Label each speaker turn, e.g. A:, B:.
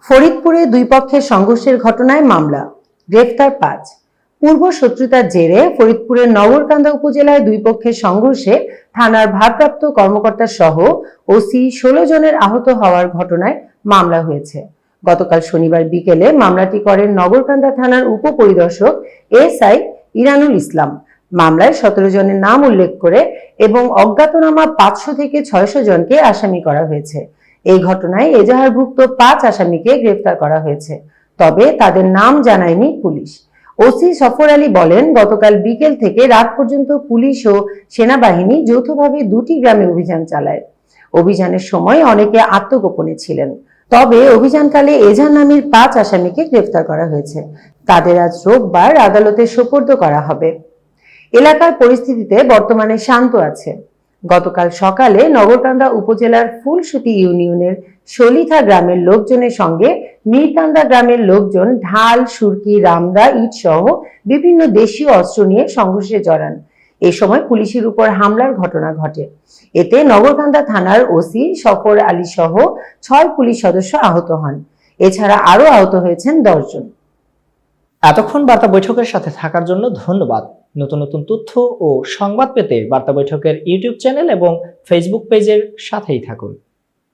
A: ফরিদপুরে দুই পক্ষের সংঘর্ষের ঘটনায় মামলা, গ্রেফতার ৫। পূর্ব শত্রুতার জেরে ফরিদপুরের নগরকান্দা উপজেলায় দুই পক্ষের সংঘর্ষে থানার ভারপ্রাপ্ত কর্মকর্তা সহ ওসি ১৬ জনের আহত হওয়ার ঘটনায় মামলা হয়েছে। গতকাল শনিবার বিকেলে মামলাটি করেন নগরকান্দা থানার উপপরিদর্শক এসআই ইরানুল ইসলাম। মামলায় ১৭ জনের নাম উল্লেখ করে এবং অজ্ঞাতনামা ৫০০ থেকে ৬০০ জনকে আসামি করা হয়েছে। এই ঘটনায় এজাহারভুক্ত ৫ আসামিকে গ্রেফতার করা হয়েছে, তবে তাদের নাম জানায়নি পুলিশ। ওসি সফর আলী বলেন, গতকাল বিকেল থেকে রাত পর্যন্ত পুলিশ ও সেনাবাহিনী যৌথভাবে দুটি গ্রামে অভিযান চালায়। অভিযানের সময় অনেকে আত্মগোপনে ছিলেন, তবে অভিযানকালে এজাহার নামের ৫ আসামিকে গ্রেফতার করা হয়েছে। তাদের আজ রোববার আদালতে সোপর্দ করা হবে। এলাকার পরিস্থিতিতে বর্তমানে শান্ত আছে। গতকাল সকালে নগরকান্দা উপজেলার ফুলসুতি ইউনিয়নের শলিথা গ্রামের লোকজনের সঙ্গে মীরকান্দা গ্রামের লোকজন ঢাল, সুরকি, রামদা, ইট সহ বিভিন্ন দেশীয় অস্ত্র নিয়ে সংঘর্ষে জড়ান। এ সময় পুলিশের উপর হামলার ঘটনা ঘটে। এতে নগরকান্দা থানার ওসি সফর আলী সহ ৬ পুলিশ সদস্য আহত হন। এছাড়া আরো আহত হয়েছেন ১০ জন।
B: এতক্ষণ বার্তা বৈঠকের সাথে থাকার জন্য ধন্যবাদ। নতুন নতুন তথ্য ও সংবাদ পেতে বার্তা বৈঠকের ইউটিউব চ্যানেল এবং ফেসবুক পেজের সাথেই থাকুন।